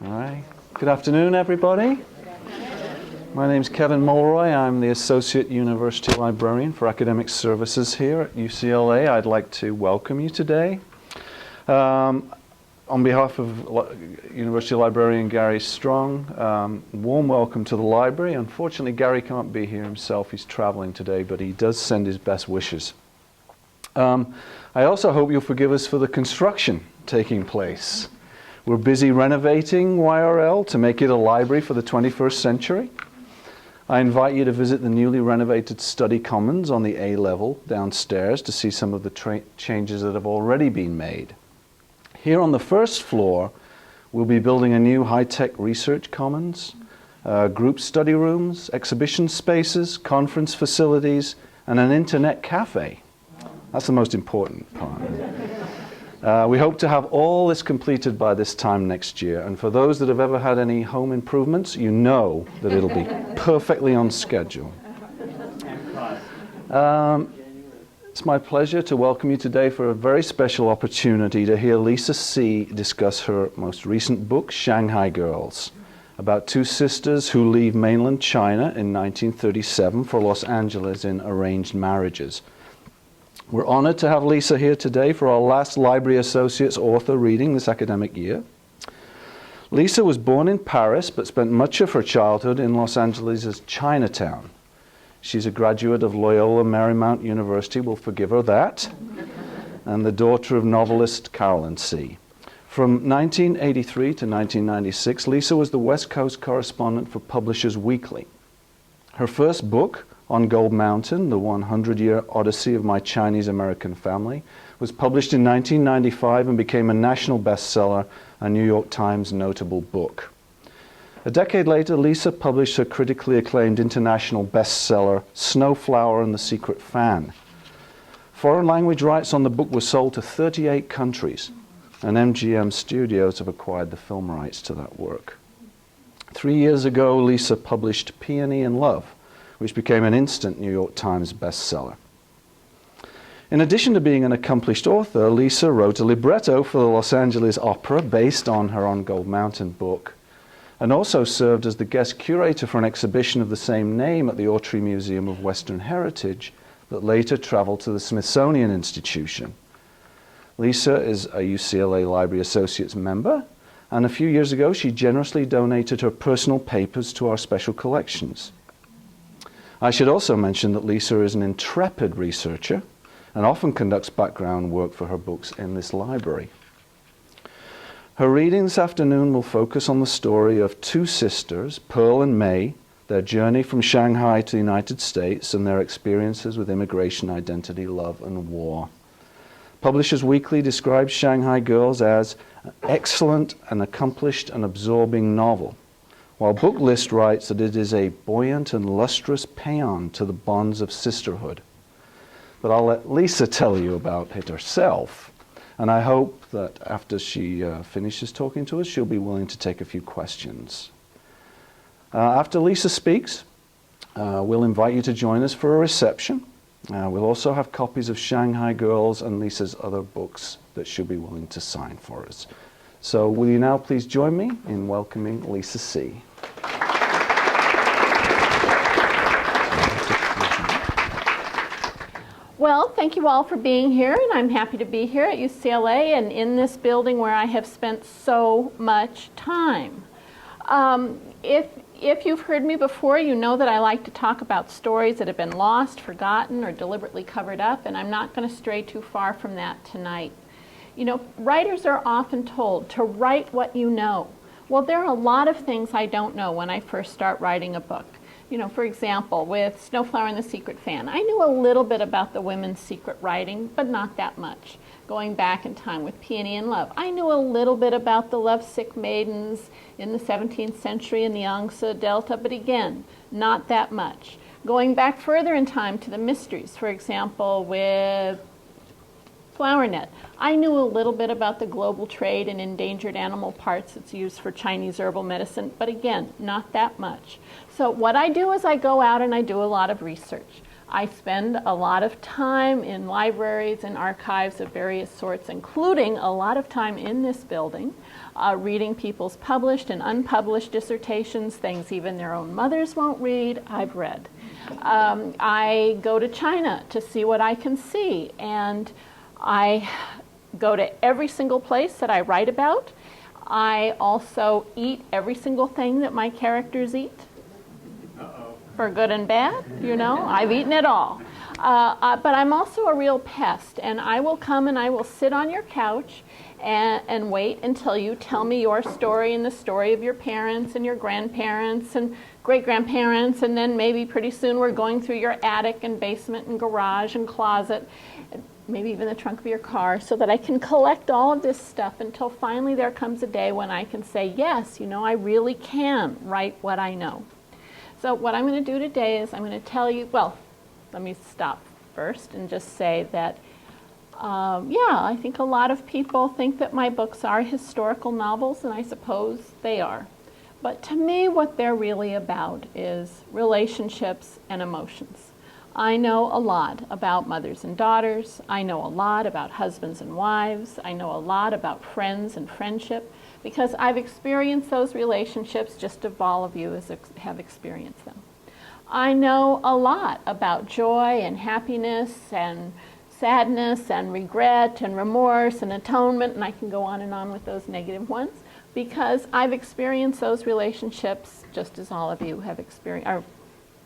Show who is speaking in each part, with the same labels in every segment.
Speaker 1: All right. Good afternoon, everybody. My name is Kevin Mulroy. I'm the Associate University Librarian for Academic Services here at UCLA. I'd like to welcome you today. On behalf of University Librarian Gary Strong, warm welcome to the library. Unfortunately, Gary can't be here himself. He's traveling today, but he does send his best wishes. I also hope you'll forgive us for the construction taking place. We're busy renovating YRL to make it a library for the 21st century. I invite you to visit the newly renovated study commons on the A level downstairs to see some of the changes that have already been made. Here on the first floor, we'll be building a new high-tech research commons, group study rooms, exhibition spaces, conference facilities, and an internet cafe. That's the most important part. We hope to have all this completed by this time next year. And for those that have ever had any home improvements, you know that it'll be perfectly on schedule. It's my pleasure to welcome you today for a very special opportunity to hear Lisa C. discuss her most recent book, Shanghai Girls, about two sisters who leave mainland China in 1937 for Los Angeles in arranged marriages. We're honored to have Lisa here today for our last Library Associates author reading this academic year. Lisa was born in Paris, but spent much of her childhood in Los Angeles' Chinatown. She's a graduate of Loyola Marymount University, we'll forgive her that, and the daughter of novelist Carolyn C. From 1983 to 1996, Lisa was the West Coast correspondent for Publishers Weekly. Her first book, On Gold Mountain, The 100-Year Odyssey of My Chinese-American Family, was published in 1995 and became a national bestseller, a New York Times notable book. A decade later, Lisa published her critically acclaimed international bestseller, Snowflower and the Secret Fan. Foreign language rights on the book were sold to 38 countries, and MGM Studios have acquired the film rights to that work. 3 years ago, Lisa published Peony in Love, which became an instant New York Times bestseller. In addition to being an accomplished author, Lisa wrote a libretto for the Los Angeles Opera based on her On Gold Mountain book, and also served as the guest curator for an exhibition of the same name at the Autry Museum of Western Heritage that later traveled to the Smithsonian Institution. Lisa is a UCLA Library Associates member, and a few years ago she generously donated her personal papers to our special collections. I should also mention that Lisa is an intrepid researcher and often conducts background work for her books in this library. Her reading this afternoon will focus on the story of two sisters, Pearl and May, their journey from Shanghai to the United States, and their experiences with immigration, identity, love, and war. Publishers Weekly describes Shanghai Girls as an excellent and accomplished and absorbing novel, while Booklist writes that it is a buoyant and lustrous paean to the bonds of sisterhood. But I'll let Lisa tell you about it herself, and I hope that after she finishes talking to us, she'll be willing to take a few questions. After Lisa speaks, we'll invite you to join us for a reception. We'll also have copies of Shanghai Girls and Lisa's other books that she'll be willing to sign for us. So will you now please join me in welcoming Lisa C.
Speaker 2: Well, thank you all for being here, and I'm happy to be here at UCLA and in this building where I have spent so much time. If you've heard me before, you know that I like to talk about stories that have been lost, forgotten, or deliberately covered up, and I'm not going to stray too far from that tonight. You know, writers are often told to write what you know. Well, there are a lot of things I don't know when I first start writing a book. You know, for example, with Snowflower and the Secret Fan, I knew a little bit about the women's secret writing, but not that much. Going back in time with Peony in Love, I knew a little bit about the lovesick maidens in the 17th century in the Yangtze Delta, but again, not that much. Going back further in time to the mysteries, for example, with Flower Net, I knew a little bit about the global trade in endangered animal parts that's used for Chinese herbal medicine, but again, not that much. So what I do is I go out and I do a lot of research. I spend a lot of time in libraries and archives of various sorts, including a lot of time in this building, reading people's published and unpublished dissertations, things even their own mothers won't read, I've read. I go to China to see what I can see, and I go to every single place that I write about. I also eat every single thing that my characters eat. For good and bad, you know, I've eaten it all. But I'm also a real pest, and I will come and I will sit on your couch and wait until you tell me your story and the story of your parents and your grandparents and great-grandparents, and then maybe pretty soon we're going through your attic and basement and garage and closet, and maybe even the trunk of your car, so that I can collect all of this stuff until finally there comes a day when I can say, yes, you know, I really can write what I know. So what I'm going to do today is I'm going to tell you, well, let me stop first and just say that, yeah, I think a lot of people think that my books are historical novels, and I suppose they are. But to me, what they're really about is relationships and emotions. I know a lot about mothers and daughters. I know a lot about husbands and wives. I know a lot about friends and friendship, because I've experienced those relationships just as all of you have experienced them. I know a lot about joy and happiness and sadness and regret and remorse and atonement, and I can go on and on with those negative ones, because I've experienced those relationships just as all of you have experienced, or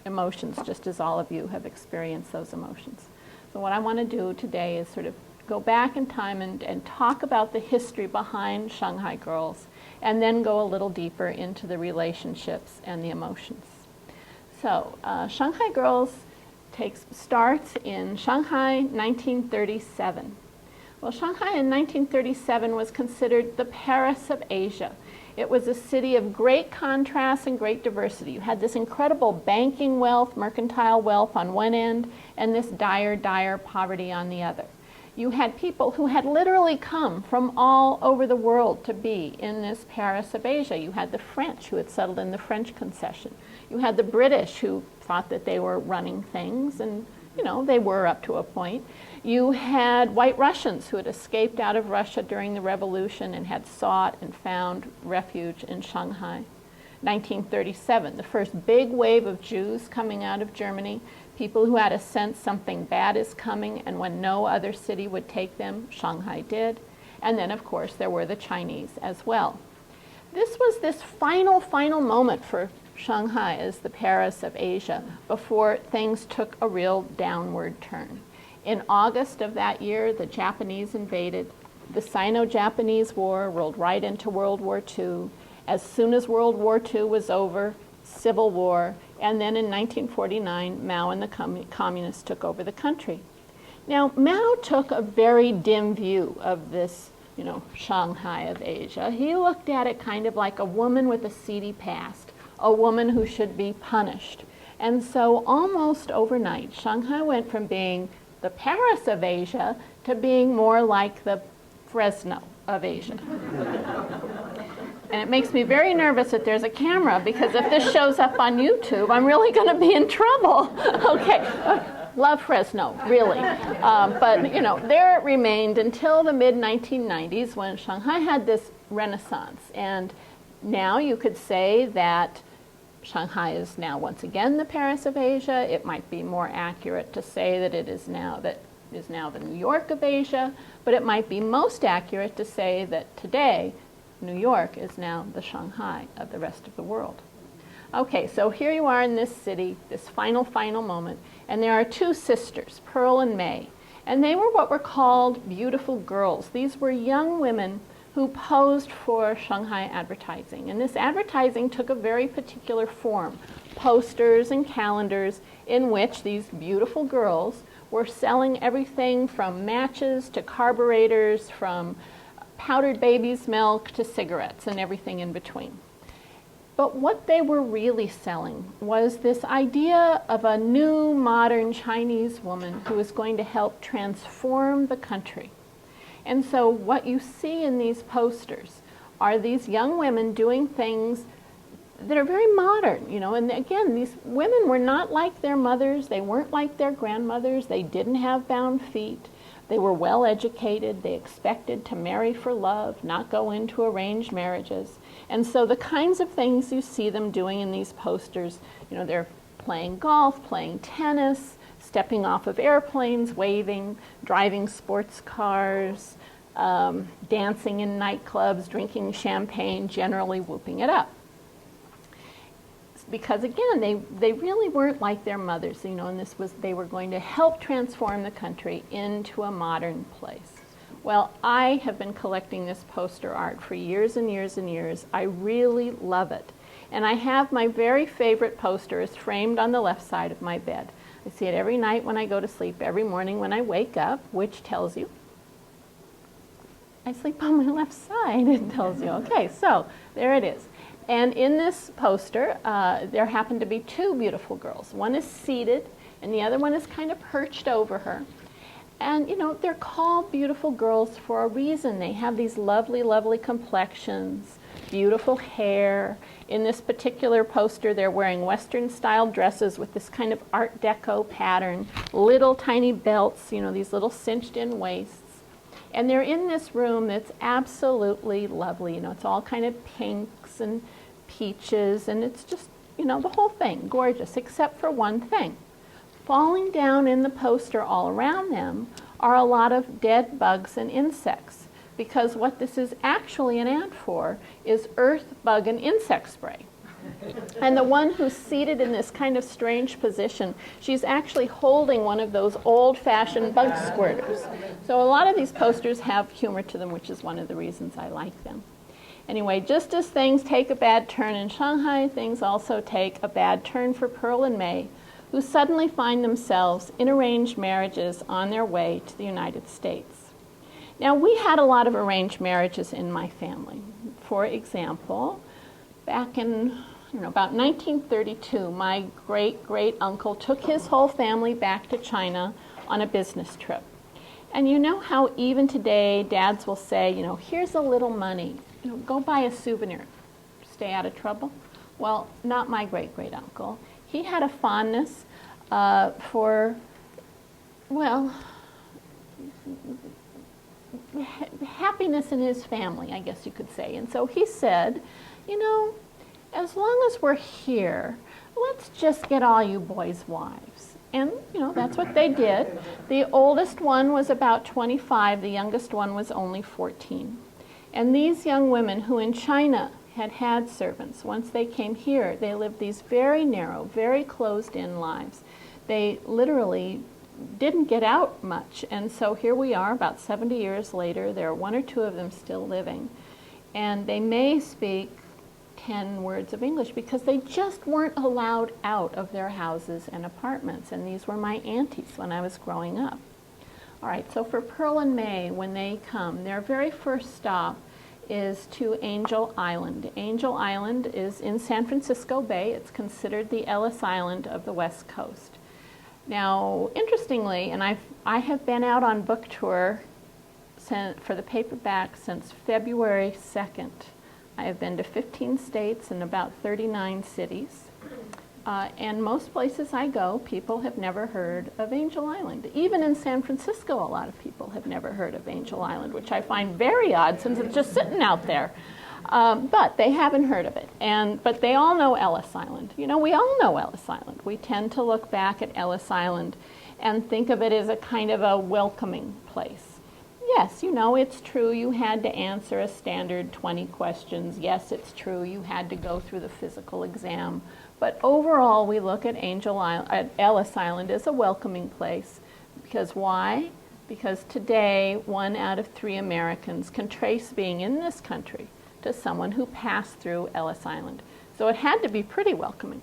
Speaker 2: emotions just as all of you have experienced those emotions. So what I want to do today is sort of go back in time and talk about the history behind Shanghai Girls, and then go a little deeper into the relationships and the emotions. So Shanghai Girls starts in Shanghai 1937. Well, Shanghai in 1937 was considered the Paris of Asia. It was a city of great contrast and great diversity. You had this incredible banking wealth, mercantile wealth on one end, and this dire, dire poverty on the other. You had people who had literally come from all over the world to be in this Paris of Asia. You had the French who had settled in the French concession. You had the British who thought that they were running things, and you know, they were up to a point. You had white Russians who had escaped out of Russia during the revolution and had sought and found refuge in Shanghai. 1937, the first big wave of Jews coming out of Germany, people who had a sense something bad is coming, and when no other city would take them, Shanghai did. And then, of course, there were the Chinese as well. This was this final moment for Shanghai as the Paris of Asia before things took a real downward turn. In August of that year, the Japanese invaded. The Sino-Japanese War rolled right into World War II. As soon as World War II was over, Civil War, and then in 1949, Mao and the communists took over the country. Now, Mao took a very dim view of this, you know, Shanghai of Asia. He looked at it kind of like a woman with a seedy past, a woman who should be punished. And so almost overnight, Shanghai went from being the Paris of Asia to being more like the Fresno of Asia. And it makes me very nervous that there's a camera, because if this shows up on YouTube, I'm really going to be in trouble. Okay, love Fresno, really. But, you know, there it remained until the mid-1990s, when Shanghai had this renaissance. And now you could say that Shanghai is now once again the Paris of Asia. It might be more accurate to say that it is now the New York of Asia, but it might be most accurate to say that today New York is now the Shanghai of the rest of the world. Okay, so here you are in this city, this final moment, and there are two sisters, Pearl and May, and they were what were called beautiful girls. These were young women who posed for Shanghai advertising, and this advertising took a very particular form, posters and calendars in which these beautiful girls were selling everything from matches to carburetors, from powdered baby's milk to cigarettes and everything in between. But what they were really selling was this idea of a new modern Chinese woman who was going to help transform the country. And so what you see in these posters are these young women doing things that are very modern, you know, and again, these women were not like their mothers, they weren't like their grandmothers, they didn't have bound feet, they were well educated, they expected to marry for love, not go into arranged marriages. And so the kinds of things you see them doing in these posters, you know, they're playing golf, playing tennis, stepping off of airplanes, waving, driving sports cars, dancing in nightclubs, drinking champagne, generally whooping it up. Because again, they really weren't like their mothers, you know, and they were going to help transform the country into a modern place. Well, I have been collecting this poster art for years and years and years. I really love it. And I have my very favorite posters framed on the left side of my bed. I see it every night when I go to sleep, every morning when I wake up, which tells you I sleep on my left side. It tells you, okay, so there it is. And in this poster, there happen to be two beautiful girls. One is seated, and the other one is kind of perched over her. And, you know, they're called beautiful girls for a reason. They have these lovely, lovely complexions, beautiful hair. In this particular poster, they're wearing Western-style dresses with this kind of Art Deco pattern, little tiny belts, you know, these little cinched-in waists. And they're in this room that's absolutely lovely. You know, it's all kind of pinks and peaches, and it's just, you know, the whole thing, gorgeous, except for one thing. Falling down in the poster all around them are a lot of dead bugs and insects, because what this is actually an ad for is earth, bug, and insect spray. And the one who's seated in this kind of strange position, she's actually holding one of those old-fashioned bug squirters. So a lot of these posters have humor to them, which is one of the reasons I like them. Anyway, just as things take a bad turn in Shanghai, things also take a bad turn for Pearl and May, who suddenly find themselves in arranged marriages on their way to the United States. Now, we had a lot of arranged marriages in my family. For example, back in about 1932, my great-great-uncle took his whole family back to China on a business trip. And you know how even today dads will say, you know, here's a little money, you know, go buy a souvenir, stay out of trouble? Well, not my great-great-uncle. He had a fondness for, well, happiness in his family, I guess you could say. And so he said, you know, as long as we're here, let's just get all you boys wives. And, you know, that's what they did. The oldest one was about 25. The youngest one was only 14. And these young women who in China had had servants, once they came here, they lived these very narrow, very closed-in lives. They literally didn't get out much. And so here we are, about 70 years later. There are one or two of them still living. And they may speak 10 words of English because they just weren't allowed out of their houses and apartments. And these were my aunties when I was growing up. All right, so for Pearl and May, when they come, their very first stop is to Angel Island. Angel Island is in San Francisco Bay. It's considered the Ellis Island of the West Coast. Now, interestingly, and I have been out on book tour for the paperback since February 2nd. I have been to 15 states and about 39 cities. And most places I go, people have never heard of Angel Island. Even in San Francisco, a lot of people have never heard of Angel Island, which I find very odd since it's just sitting out there. But they haven't heard of it. But they all know Ellis Island. You know, we all know Ellis Island. We tend to look back at Ellis Island and think of it as a kind of a welcoming place. Yes, you know, it's true you had to answer a standard 20 questions. Yes, it's true you had to go through the physical exam. But overall, we look at Ellis Island as a welcoming place. Because why? Because today, 1 out of 3 Americans can trace being in this country to someone who passed through Ellis Island. So it had to be pretty welcoming.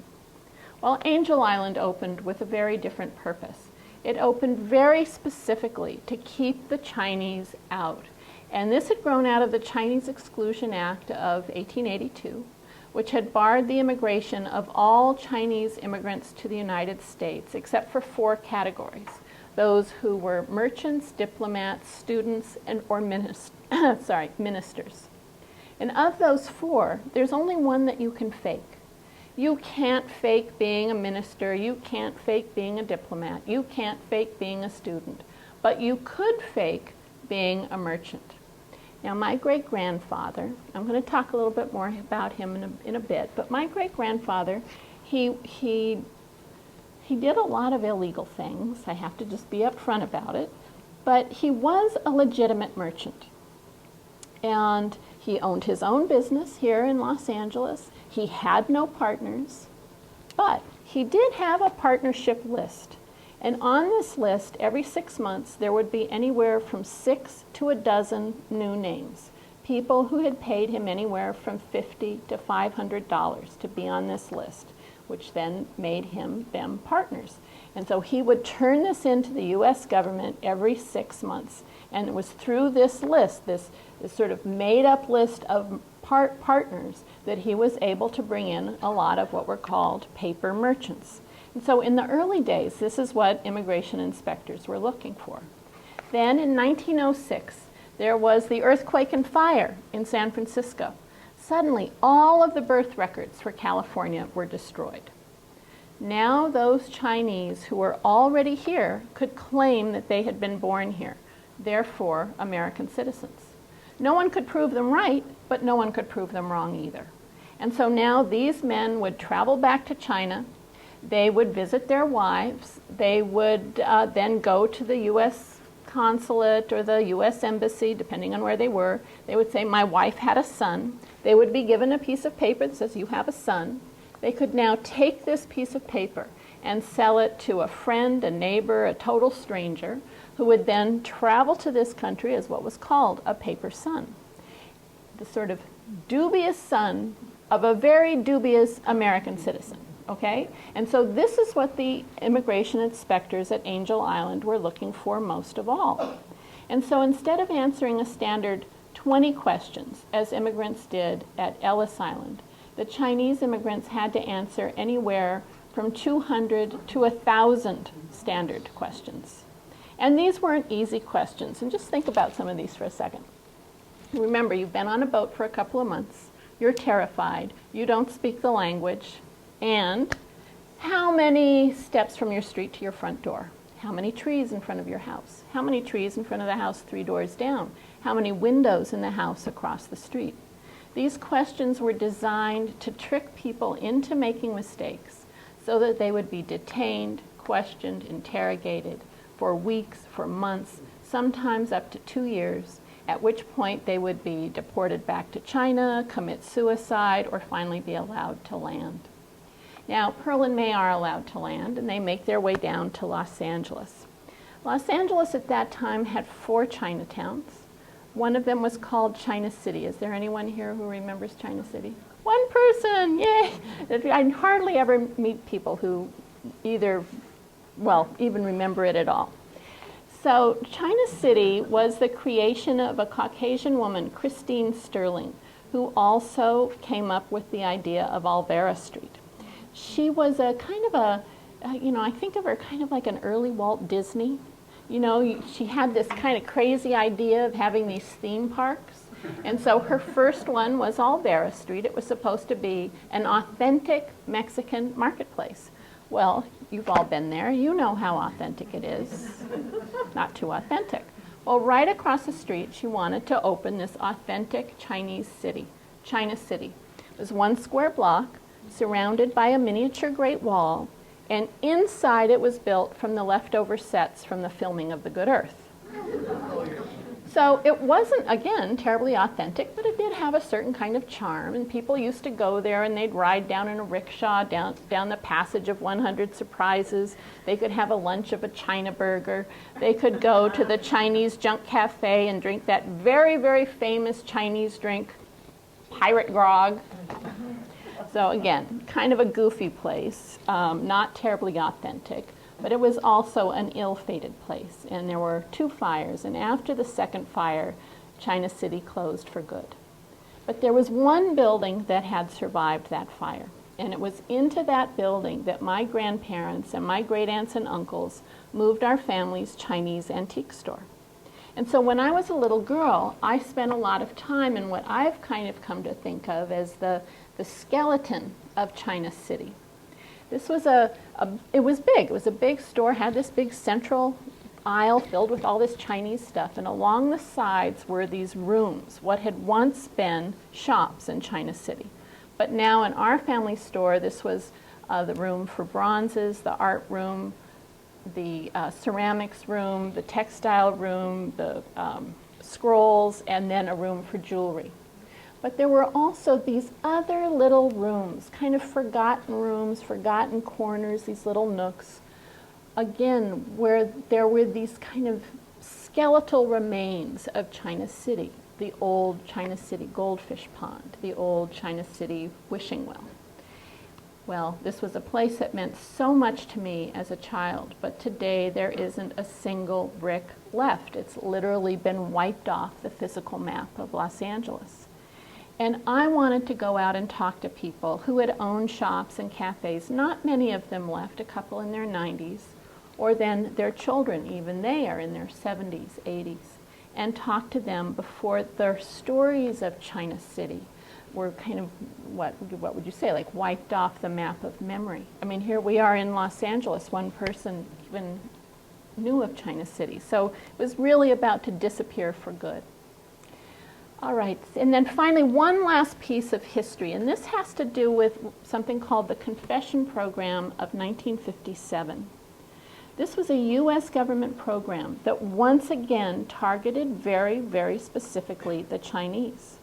Speaker 2: Well, Angel Island opened with a very different purpose. It opened very specifically to keep the Chinese out. And this had grown out of the Chinese Exclusion Act of 1882, which had barred the immigration of all Chinese immigrants to the United States, except for 4 categories. Those who were merchants, diplomats, students, or ministers. And of those 4, there's only one that you can fake. You can't fake being a minister. You can't fake being a diplomat. You can't fake being a student. But you could fake being a merchant. Now, my great-grandfather, I'm going to talk a little bit more about him in a bit, but my great-grandfather, he did a lot of illegal things. I have to just be upfront about it. But he was a legitimate merchant. And he owned his own business here in Los Angeles. He had no partners, but he did have a partnership list. And on this list, every 6 months, there would be anywhere from 6 to a dozen new names. People who had paid him anywhere from $50 to $500 to be on this list, which then made them partners. And so he would turn this into the U.S. government every 6 months. And it was through this list, this sort of made-up list of partners, that he was able to bring in a lot of what were called paper merchants. And so in the early days, this is what immigration inspectors were looking for. Then in 1906, there was the earthquake and fire in San Francisco. Suddenly, all of the birth records for California were destroyed. Now those Chinese who were already here could claim that they had been born here, therefore American citizens. No one could prove them right, but no one could prove them wrong either. And so now these men would travel back to China. They would visit their wives. They would then go to the U.S. consulate or the U.S. embassy, depending on where they were. They would say, my wife had a son. They would be given a piece of paper that says, you have a son. They could now take this piece of paper and sell it to a friend, a neighbor, a total stranger, who would then travel to this country as what was called a paper son. The sort of dubious son of a very dubious American citizen, okay? And so this is what the immigration inspectors at Angel Island were looking for most of all. And so instead of answering a standard 20 questions, as immigrants did at Ellis Island, the Chinese immigrants had to answer anywhere from 200 to 1,000 standard questions. And these weren't easy questions. And just think about some of these for a second. Remember, you've been on a boat for a couple of months. You're terrified. You don't speak the language. And how many steps from your street to your front door? How many trees in front of your house? How many trees in front of the house 3 doors down? How many windows in the house across the street? These questions were designed to trick people into making mistakes so that they would be detained, questioned, interrogated for weeks, for months, sometimes up to 2 years, at which point they would be deported back to China, commit suicide, or finally be allowed to land. Now, Pearl and May are allowed to land, and they make their way down to Los Angeles. Los Angeles at that time had 4 Chinatowns. One of them was called China City. Is there anyone here who remembers China City? One person, yay! I hardly ever meet people who even remember it at all. So China City was the creation of a Caucasian woman, Christine Sterling, who also came up with the idea of Olvera Street. She was a kind of I think of her kind of like an early Walt Disney. She had this kind of crazy idea of having these theme parks. And so her first one was Olvera Street. It was supposed to be an authentic Mexican marketplace. Well, you've all been there. You know how authentic it is. Not too authentic. Well, right across the street, she wanted to open this authentic Chinese city, China City. It was 1 square block, surrounded by a miniature Great Wall, and inside it was built from the leftover sets from the filming of The Good Earth. So it wasn't, again, terribly authentic, but it did have a certain kind of charm, and people used to go there and they'd ride down in a rickshaw down the passage of 100 Surprises. They could have a lunch of a China burger. They could go to the Chinese junk cafe and drink that very, very famous Chinese drink, pirate grog. So again, kind of a goofy place, not terribly authentic. But it was also an ill-fated place, and there were 2 fires, and after the second fire, China City closed for good. But there was one building that had survived that fire, and it was into that building that my grandparents and my great-aunts and uncles moved our family's Chinese antique store. And so when I was a little girl, I spent a lot of time in what I've kind of come to think of as the the skeleton of China City. This was it was big. It was a big store, had this big central aisle filled with all this Chinese stuff, and along the sides were these rooms, what had once been shops in China City. But now in our family store, this was the room for bronzes, the art room, the ceramics room, the textile room, the scrolls, and then a room for jewelry. But there were also these other little rooms, kind of forgotten rooms, forgotten corners, these little nooks, again, where there were these kind of skeletal remains of China City, the old China City goldfish pond, the old China City wishing well. Well, this was a place that meant so much to me as a child, but today there isn't a single brick left. It's literally been wiped off the physical map of Los Angeles. And I wanted to go out and talk to people who had owned shops and cafes, not many of them left, a couple in their 90s, or then their children, even they are in their 70s, 80s, and talk to them before their stories of China City were kind of, what would you say, like wiped off the map of memory. I mean, here we are in Los Angeles, one person even knew of China City. So it was really about to disappear for good. All right, and then finally, one last piece of history, and this has to do with something called the Confession Program of 1957. This was a U.S. government program that once again targeted very, very specifically the Chinese.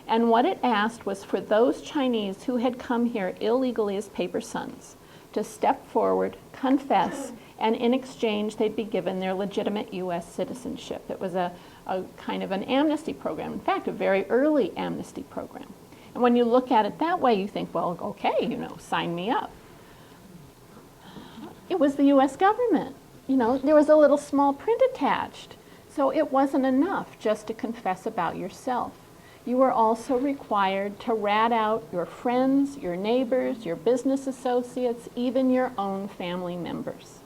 Speaker 2: And what it asked was for those Chinese who had come here illegally as paper sons to step forward, confess, and in exchange they'd be given their legitimate U.S. citizenship. It was a kind of an amnesty program, in fact, a very early amnesty program. And when you look at it that way, you think, well, okay, you know, sign me up. It was the U.S. government. You know, there was a little small print attached. So it wasn't enough just to confess about yourself. You were also required to rat out your friends, your neighbors, your business associates, even your own family members.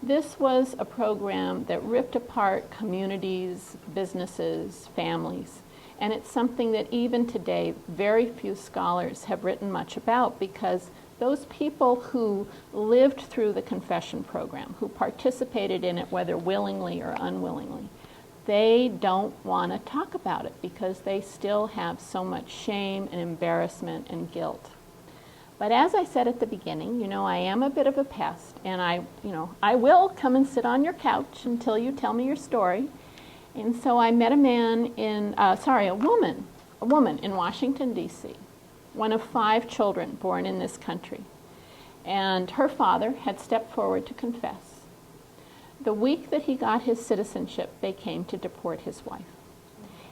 Speaker 2: This was a program that ripped apart communities, businesses, families, and it's something that even today very few scholars have written much about, because those people who lived through the confession program, who participated in it whether willingly or unwillingly, they don't want to talk about it because they still have so much shame and embarrassment and guilt. But as I said at the beginning, you know, I am a bit of a pest, and I will come and sit on your couch until you tell me your story. And so I met a woman in Washington, D.C., one of 5 children born in this country. And her father had stepped forward to confess. The week that he got his citizenship, they came to deport his wife.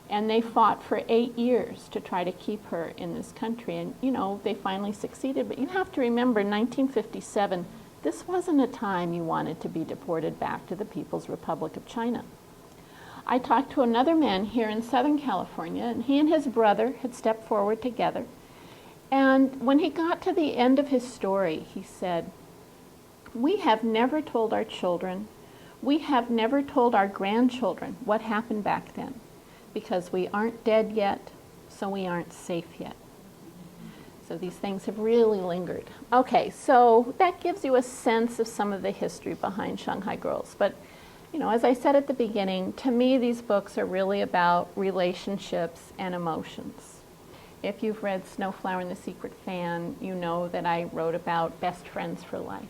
Speaker 2: And they fought for 8 years to try to keep her in this country. And, you know, they finally succeeded. But you have to remember, 1957, this wasn't a time you wanted to be deported back to the People's Republic of China. I talked to another man here in Southern California, and he and his brother had stepped forward together. And when he got to the end of his story, he said, "We have never told our children, we have never told our grandchildren what happened back then, because we aren't dead yet, so we aren't safe yet." So these things have really lingered. Okay, so that gives you a sense of some of the history behind Shanghai Girls. But, you know, as I said at the beginning, to me these books are really about relationships and emotions. If you've read Snowflower and the Secret Fan, you know that I wrote about best friends for life.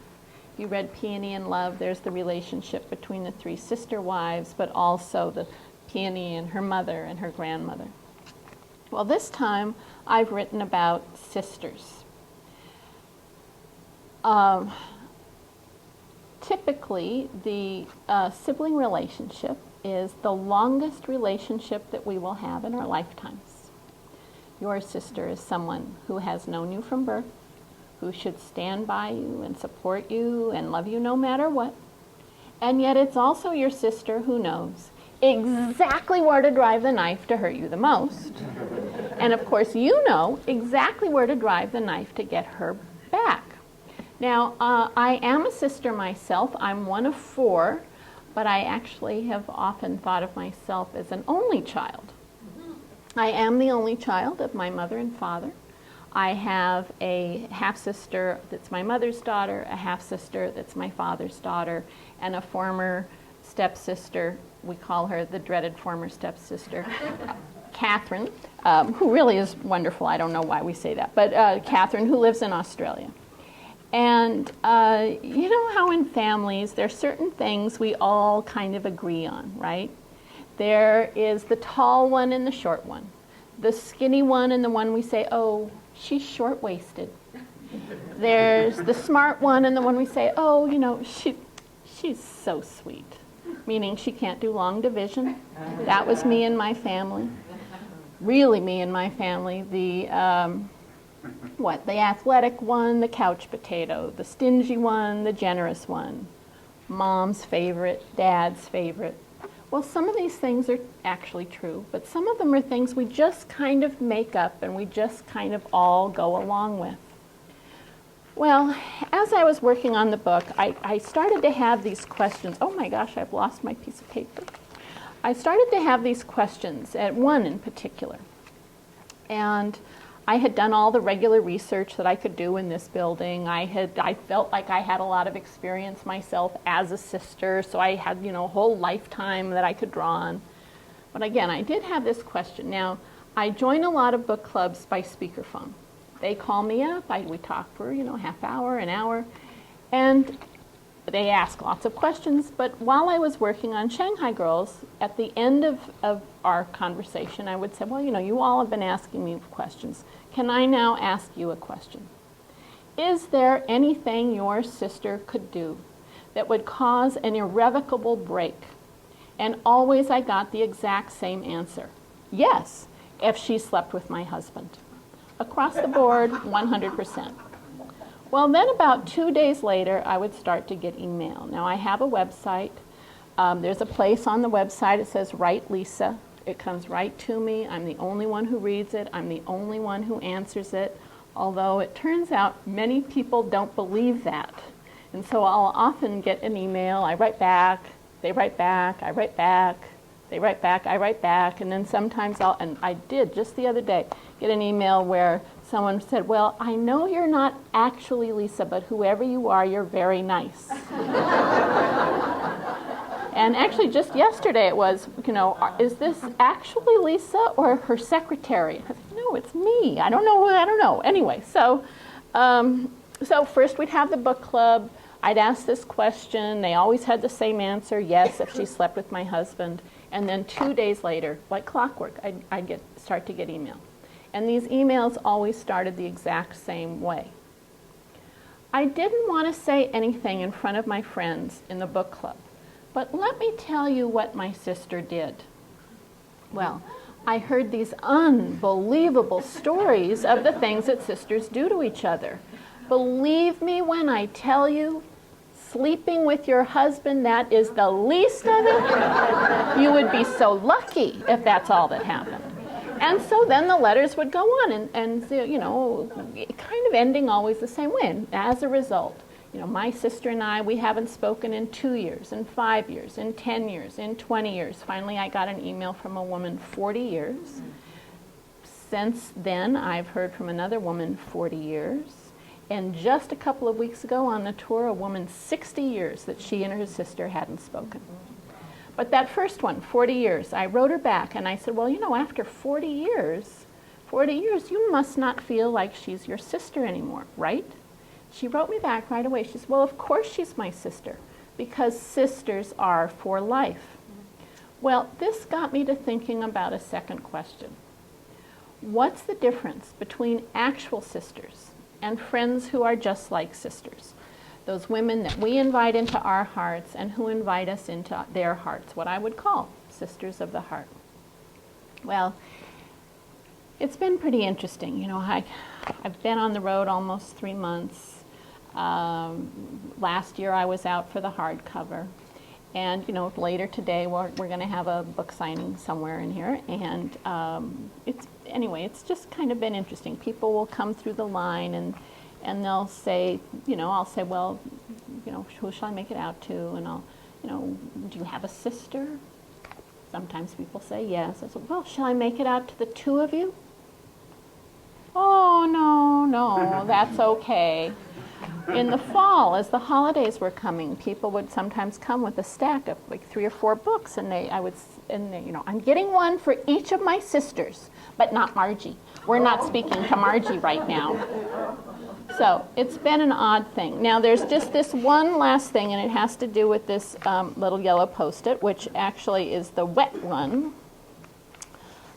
Speaker 2: If you read Peony in Love, there's the relationship between the 3 sister wives, but also the Peony and her mother and her grandmother. Well, this time I've written about sisters. Typically, the sibling relationship is the longest relationship that we will have in our lifetimes. Your sister is someone who has known you from birth, who should stand by you and support you and love you no matter what. And yet it's also your sister who knows exactly where to drive the knife to hurt you the most. And of course you know exactly where to drive the knife to get her back. Now, I am a sister myself. I'm one of 4, but I actually have often thought of myself as an only child. I am the only child of my mother and father. I have a half-sister that's my mother's daughter, a half-sister that's my father's daughter, and a former stepsister. We call her the dreaded former stepsister, Catherine, who really is wonderful. I don't know why we say that, but Catherine, who lives in Australia. And you know how in families there are certain things we all kind of agree on, right? There is the tall one and the short one, the skinny one and the one we say, oh, she's short-waisted. There's the smart one and the one we say, oh, you know, she's so sweet, meaning she can't do long division. That was me and my family. Really me and my family. The athletic one, the couch potato, the stingy one, the generous one, mom's favorite, dad's favorite. Well, some of these things are actually true, but some of them are things we just kind of make up and we just kind of all go along with. Well, as I was working on the book, I started to have these questions. Oh my gosh, I've lost my piece of paper. I started to have these questions, at one in particular. And I had done all the regular research that I could do in this building. I felt like I had a lot of experience myself as a sister, so I had, you know, a whole lifetime that I could draw on. But again, I did have this question. Now, I join a lot of book clubs by speakerphone. They call me up, we talk for, you know, half hour, an hour, and they ask lots of questions. But while I was working on Shanghai Girls, at the end of our conversation, I would say, well, you know, you all have been asking me questions. Can I now ask you a question? Is there anything your sister could do that would cause an irrevocable break? And always I got the exact same answer. Yes, if she slept with my husband. Across the board, 100%. Well, then about 2 days later, I would start to get email. Now, I have a website. There's a place on the website that says, Write Lisa. It comes right to me. I'm the only one who reads it. I'm the only one who answers it. Although it turns out many people don't believe that. And so I'll often get an email. I write back. They write back. I write back. They write back. I write back. And then sometimes and I did just the other day, get an email where someone said, well, I know you're not actually Lisa, but whoever you are, you're very nice. And actually just yesterday it was, you know, is this actually Lisa or her secretary? I said, no, it's me. I don't know. Anyway, so first we'd have the book club. I'd ask this question. They always had the same answer, yes, if she slept with my husband. And then 2 days later, like clockwork, I'd start to get email. And these emails always started the exact same way. I didn't want to say anything in front of my friends in the book club, but let me tell you what my sister did. Well, I heard these unbelievable stories of the things that sisters do to each other. Believe me when I tell you, sleeping with your husband, that is the least of it. You would be so lucky if that's all that happened. And so then the letters would go on and you know, kind of ending always the same way. And as a result, you know, my sister and I, we haven't spoken in 2 years, in 5 years, in 10 years, in 20 years. Finally, I got an email from a woman 40 years. Since then, I've heard from another woman 40 years. And just a couple of weeks ago on the tour, a woman 60 years that she and her sister hadn't spoken. But that first one, 40 years, I wrote her back and I said, well, you know, after 40 years, you must not feel like she's your sister anymore, right? She wrote me back right away. She said, well, of course she's my sister, because sisters are for life. Well, this got me to thinking about a second question. What's the difference between actual sisters and friends who are just like sisters? Those women that we invite into our hearts and who invite us into their hearts, what I would call sisters of the heart. Well, it's been pretty interesting. You know, I've been on the road almost 3 months. Last year I was out for the hardcover. And, you know, later today we're going to have a book signing somewhere in here. And it's just kind of been interesting. People will come through the line and they'll say, you know, I'll say, well, you know, who shall I make it out to? And I'll, you know, do you have a sister? Sometimes people say yes. I said, well, shall I make it out to the two of you? Oh, no, that's okay. In the fall, as the holidays were coming, people would sometimes come with a stack of like 3 or 4 books, and I'm getting one for each of my sisters, but not Margie. We're not speaking to Margie right now. So it's been an odd thing. Now there's just this one last thing, and it has to do with this little yellow Post-it, which actually is the wet one.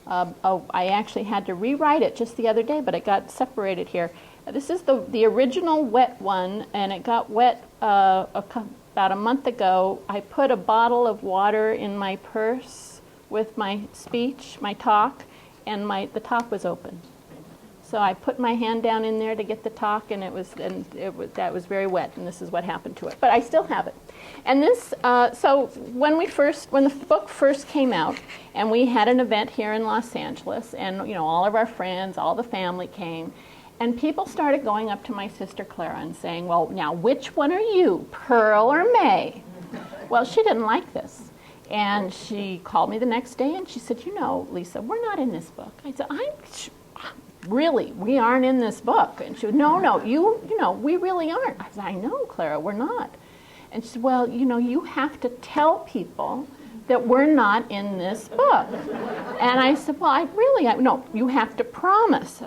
Speaker 2: I actually had to rewrite it just the other day, but it got separated here. This is the original wet one, and it got wet about a month ago. I put a bottle of water in my purse with my speech, my talk, and the top was open. So I put my hand down in there to get the talk, and that was very wet, and this is what happened to it. But I still have it. And this, so when the book first came out, and we had an event here in Los Angeles, and all of our friends, all the family came, and people started going up to my sister Clara and saying, well, now which one are you, Pearl or May? Well, she didn't like this. And she called me the next day and she said, Lisa, we're not in this book. I said, really, we aren't in this book. And she said, no, we really aren't. I said, I know, Clara, we're not. And she said, well, you have to tell people that we're not in this book. And I said, well, no, you have to promise.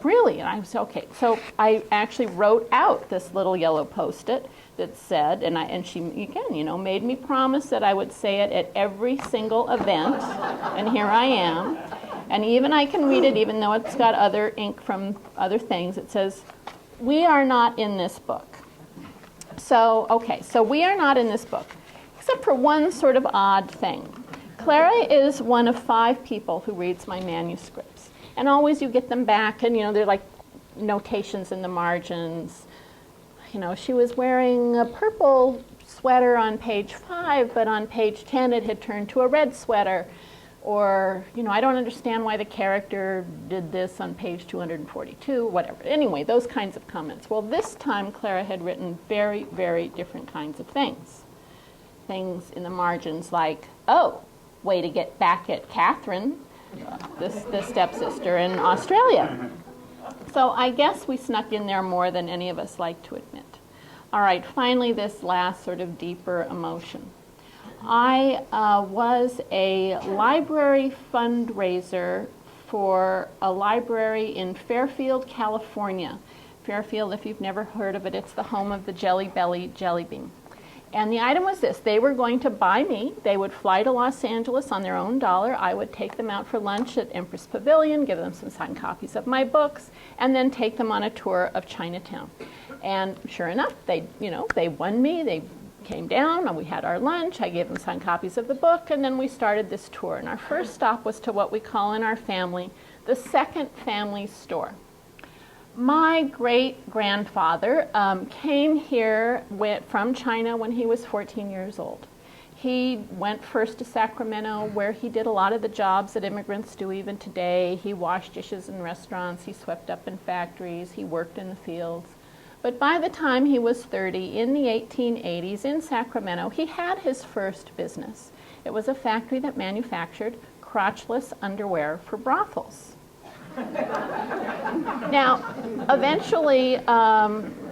Speaker 2: Really? And I said, okay. So I actually wrote out this little yellow Post-it that said, and she, again, made me promise that I would say it at every single event. And here I am. And even I can read it, even though it's got other ink from other things. It says, we are not in this book. So, okay, so we are not in this book. Except for one sort of odd thing. Clara is one of 5 people who reads my manuscripts. And always you get them back, and they're like notations in the margins. She was wearing a purple sweater on page 5, but on page 10 it had turned to a red sweater. Or, I don't understand why the character did this on page 242, whatever. Anyway, those kinds of comments. Well, this time Clara had written very, very different kinds of things. Things in the margins like, oh, way to get back at Catherine, the stepsister in Australia. So I guess we snuck in there more than any of us like to admit. All right, finally, this last sort of deeper emotion. I was a library fundraiser for a library in Fairfield, California. Fairfield, if you've never heard of it, it's the home of the Jelly Belly jelly bean. And the item was this. They were going to buy me. They would fly to Los Angeles on their own dollar. I would take them out for lunch at Empress Pavilion, give them some signed copies of my books, and then take them on a tour of Chinatown. And sure enough, they won me. They came down, and we had our lunch. I gave them signed copies of the book, and then we started this tour. And our first stop was to what we call in our family the second family store. My great-grandfather came here from China when he was 14 years old. He went first to Sacramento, where he did a lot of the jobs that immigrants do even today. He washed dishes in restaurants, he swept up in factories, he worked in the fields. But by the time he was 30, in the 1880s, in Sacramento, he had his first business. It was a factory that manufactured crotchless underwear for brothels. Now, eventually,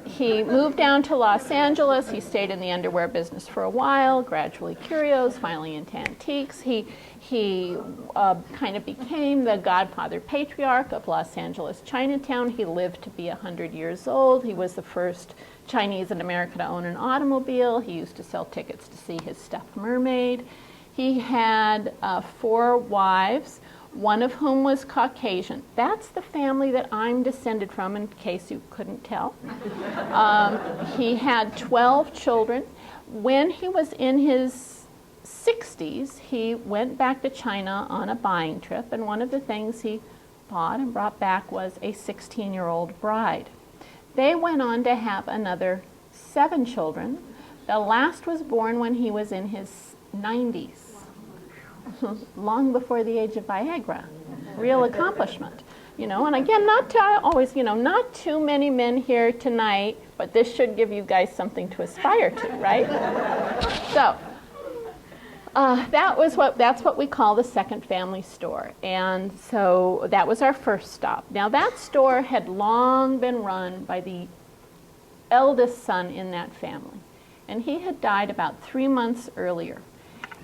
Speaker 2: he moved down to Los Angeles. He stayed in the underwear business for a while, gradually curios, finally into antiques. He kind of became the godfather patriarch of Los Angeles Chinatown. He lived to be 100 years old. He was the first Chinese in America to own an automobile. He used to sell tickets to see his stuffed mermaid. He had 4 wives, one of whom was Caucasian. That's the family that I'm descended from, in case you couldn't tell. He had 12 children. When he was in his 60s, he went back to China on a buying trip, and one of the things he bought and brought back was a 16-year-old bride. They went on to have another 7 children. The last was born when he was in his 90s. Long before the age of Viagra. Real accomplishment. And again, not too many men here tonight, but this should give you guys something to aspire to, right? So, That's what we call the second family store. And so that was our first stop. Now that store had long been run by the eldest son in that family. And he had died about 3 months earlier.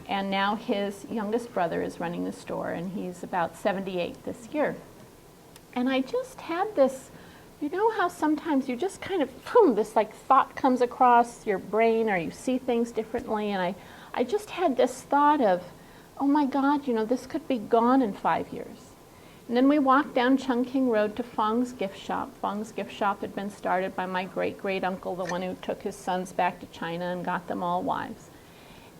Speaker 2: And now his youngest brother is running the store, and he's about 78 this year. And I just had this, you know how sometimes you just kind of, boom, this like thought comes across your brain, or you see things differently, and I just had this thought of, oh my God, you know, this could be gone in 5 years. And then we walked down Chungking Road to Fong's gift shop. Fong's gift shop had been started by my great-great-uncle, the one who took his sons back to China and got them all wives.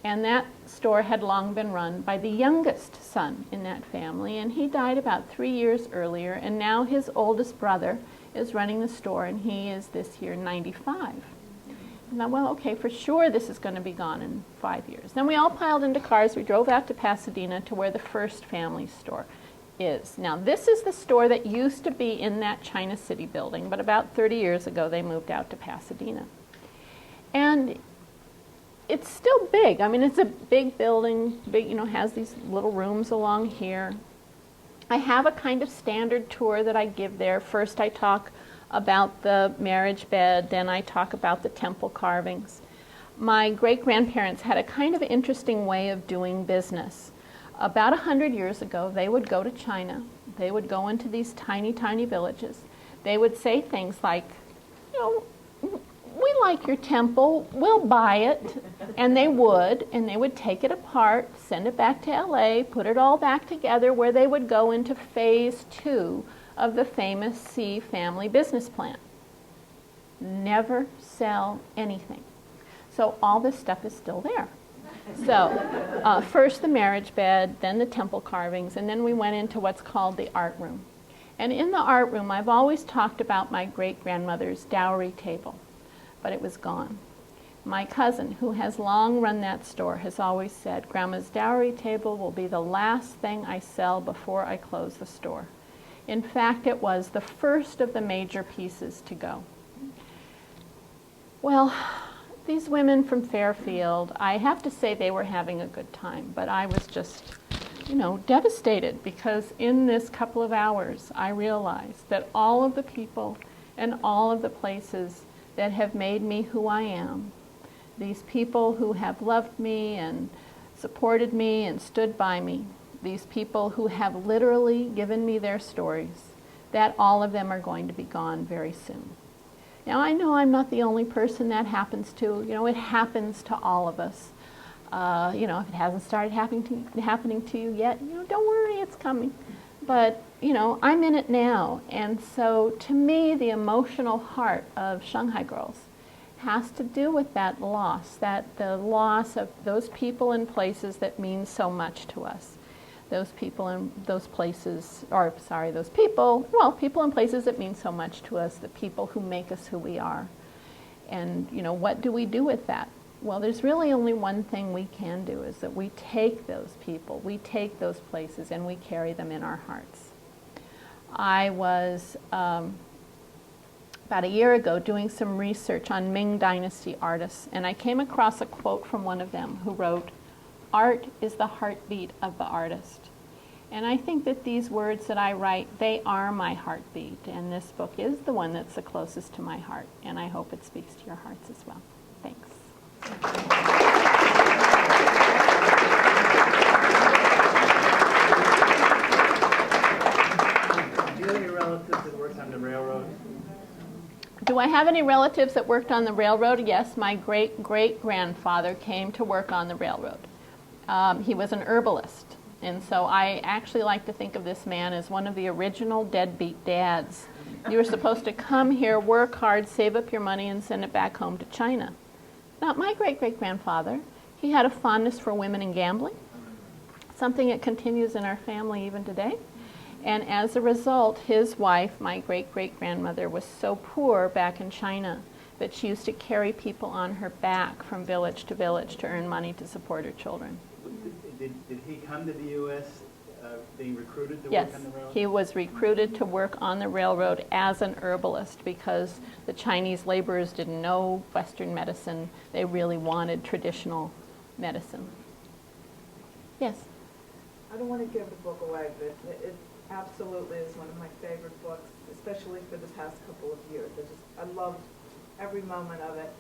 Speaker 2: And that store had long been run by the youngest son in that family, and he died about 3 years earlier, and now his oldest brother is running the store, and he is this year 95. And I thought, well, okay, for sure this is going to be gone in 5 years. Then we all piled into cars. We drove out to Pasadena to where the first family store is. Now, this is the store that used to be in that China City building, but about 30 years ago they moved out to Pasadena. And it's still big. I mean, it's a big building, big, you know, has these little rooms along here. I have a kind of standard tour that I give there. First I talk about the marriage bed, then I talk about the temple carvings. My great-grandparents had a kind of interesting way of doing business. About 100 years ago, they would go to China. They would go into these tiny, tiny villages. They would say things like, you know, we like your temple, we'll buy it. And they would take it apart, send it back to LA, put it all back together, where they would go into phase 2 of the famous C family business plan. Never sell anything. So all this stuff is still there. So first the marriage bed, then the temple carvings, and then we went into what's called the art room. And in the art room, I've always talked about my great-grandmother's dowry table, but it was gone. My cousin, who has long run that store, has always said, Grandma's dowry table will be the last thing I sell before I close the store. In fact, it was the first of the major pieces to go. Well, these women from Fairfield, I have to say they were having a good time, but I was just, you know, devastated, because in this couple of hours I realized that all of the people and all of the places that have made me who I am, these people who have loved me and supported me and stood by me, these people who have literally given me their stories, that all of them are going to be gone very soon. Now, I know I'm not the only person that happens to. You know, it happens to all of us. You know, if it hasn't started happening to you yet, you know, don't worry, it's coming. But, you know, I'm in it now. And so, to me, the emotional heart of Shanghai Girls has to do with that loss, the loss of those people and places that mean so much to us. Those people and those places, or sorry, those people, well, people and places that mean so much to us, the people who make us who we are. And, you know, what do we do with that? Well, there's really only one thing we can do, is that we take those people, we take those places, and we carry them in our hearts. I was, about a year ago, doing some research on Ming Dynasty artists, and I came across a quote from one of them who wrote, "Art is the heartbeat of the artist." And I think that these words that I write, they are my heartbeat, and this book is the one that's the closest to my heart, and I hope it speaks to your hearts as well. Thanks.
Speaker 3: Do you have any relatives that worked on the railroad?
Speaker 2: Do I have any relatives that worked on the railroad? Yes, my great-great-grandfather came to work on the railroad. He was an herbalist, and so I actually like to think of this man as one of the original deadbeat dads. You were supposed to come here, work hard, save up your money, and send it back home to China. Not my great-great-grandfather. He had a fondness for women and gambling, something that continues in our family even today. And as a result, his wife, my great-great-grandmother, was so poor back in China that she used to carry people on her back from village to village to earn money to support her children.
Speaker 3: Did he come to the U.S. Being recruited to
Speaker 2: Yes,
Speaker 3: work on the railroad?
Speaker 2: he was recruited to work on the railroad as an herbalist because the Chinese laborers didn't know Western medicine. They really wanted traditional medicine. Yes.
Speaker 4: I don't want to give the book away, but it absolutely is one of my favorite books, especially for the past couple of years. I loved every moment of it.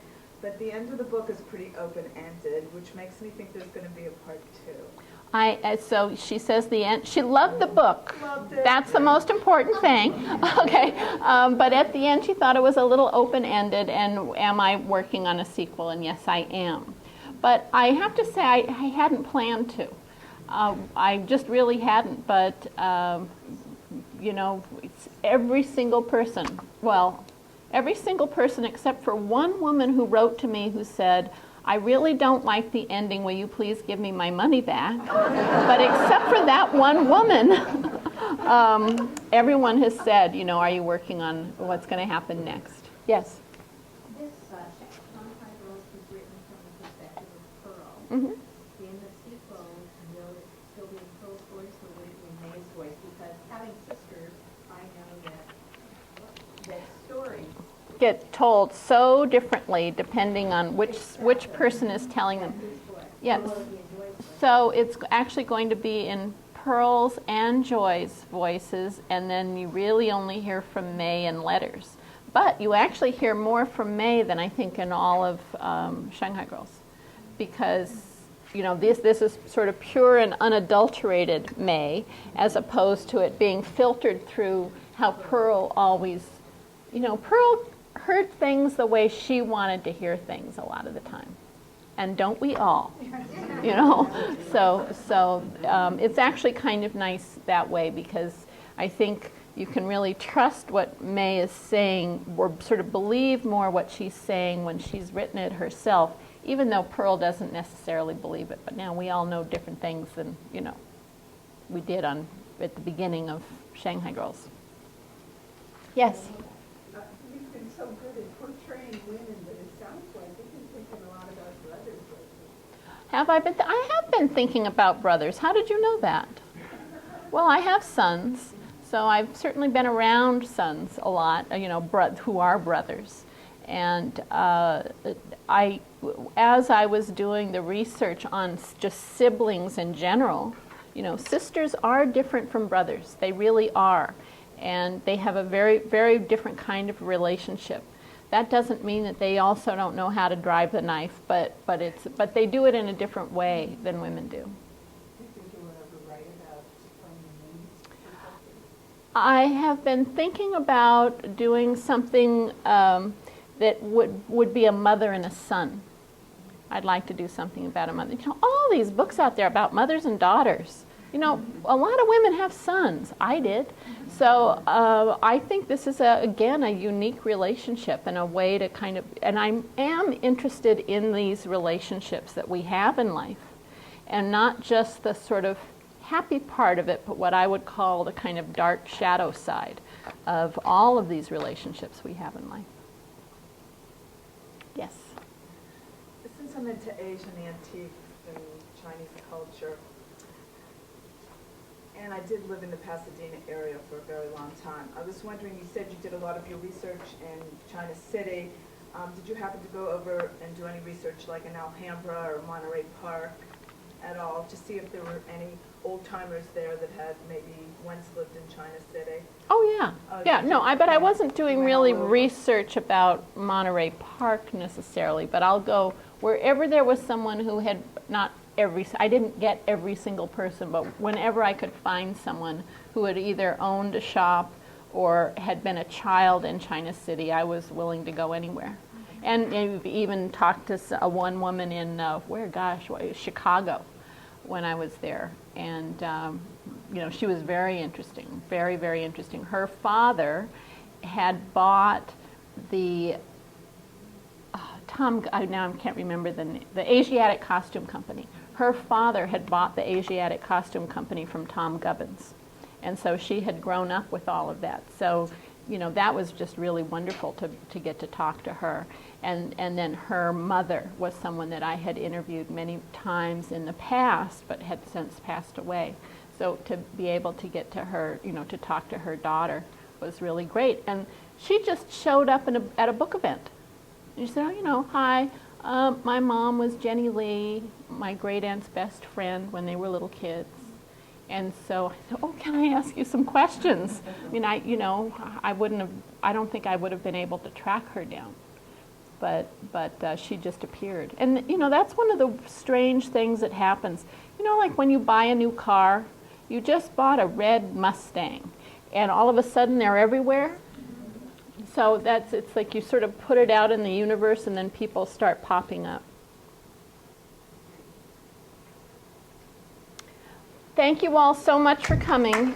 Speaker 4: But the end of the book is pretty open-ended, which makes me think there's going to be a part 2.
Speaker 2: So she says the end. She loved the book.
Speaker 4: Loved it.
Speaker 2: That's the most important thing. Okay. But at the end, she thought it was a little open-ended. And am I working on a sequel? And yes, I am. But I have to say, I hadn't planned to. I just really hadn't. But it's every single person. Well, every single person except for one woman who wrote to me who said, I really don't like the ending, will you please give me my money back? But except for that one woman, everyone has said, are you working on what's going to happen next? Yes?
Speaker 5: This Shanghai Girls was written from the perspective of Pearl.
Speaker 2: Mm-hmm.
Speaker 5: In the sequel, will it still be in Pearl's voice or will it be in May's voice? Because having sisters, I know that stories
Speaker 2: Get told so differently depending on which person is telling them. Yes. So it's actually going to be in Pearl's and Joy's voices, and then you really only hear from May in letters. But you actually hear more from May than I think in all of Shanghai Girls, because this is sort of pure and unadulterated May, as opposed to it being filtered through how Pearl always, Pearl heard things the way she wanted to hear things a lot of the time, and don't we all? So it's actually kind of nice that way, because I think you can really trust what May is saying, or sort of believe more what she's saying when she's written it herself, even though Pearl doesn't necessarily believe it. But now we all know different things than we did at the beginning of Shanghai Girls. Yes.
Speaker 6: You've been so good at portraying women, but it sounds like you've been thinking a lot about brothers lately.
Speaker 2: Have I been? I have been thinking about brothers. How did you know that? Well, I have sons, so I've certainly been around sons a lot. Who are brothers, and as I was doing the research on just siblings in general, sisters are different from brothers. They really are. And they have a very, very different kind of relationship. That doesn't mean that they also don't know how to drive the knife, but they do it in a different way than women do.
Speaker 6: Do you think you will ever write about from the
Speaker 2: I have been thinking about doing something that would be a mother and a son. I'd like to do something about a mother. All these books out there about mothers and daughters. A lot of women have sons. I did. So I think this is, again, a unique relationship and a way to kind of, and I am interested in these relationships that we have in life, and not just the sort of happy part of it, but what I would call the kind of dark shadow side of all of these relationships we have in life. Yes?
Speaker 4: Since I'm into Asian antiques and Chinese culture, and I did live in the Pasadena area for a very long time, I was wondering, you said you did a lot of your research in China City. Did you happen to go over and do any research like in Alhambra or Monterey Park at all, to see if there were any old-timers there that had maybe once lived in China City?
Speaker 2: Oh, yeah. Yeah, no, but I wasn't doing
Speaker 4: went
Speaker 2: really
Speaker 4: all over.
Speaker 2: research about Monterey Park necessarily, but I'll go wherever there was someone who had I didn't get every single person, but whenever I could find someone who had either owned a shop or had been a child in China City, I was willing to go anywhere. And you've even talked to one woman in, Chicago, when I was there. And, she was very interesting, very, very interesting. Her father had bought the, now I can't remember the Asiatic Costume Company. Her father had bought the Asiatic Costume Company from Tom Gubbins. And so she had grown up with all of that. So, that was just really wonderful to get to talk to her. And then her mother was someone that I had interviewed many times in the past, but had since passed away. So to be able to get to her, to talk to her daughter was really great. And she just showed up at a book event. And she said, hi, My mom was Jenny Lee, my great aunt's best friend when they were little kids. And so I said, oh, can I ask you some questions? I mean, I don't think I would have been able to track her down. But she just appeared. And, that's one of the strange things that happens. Like when you buy a new car, you just bought a red Mustang, and all of a sudden they're everywhere. So it's like you sort of put it out in the universe, and then people start popping up. Thank you all so much for coming.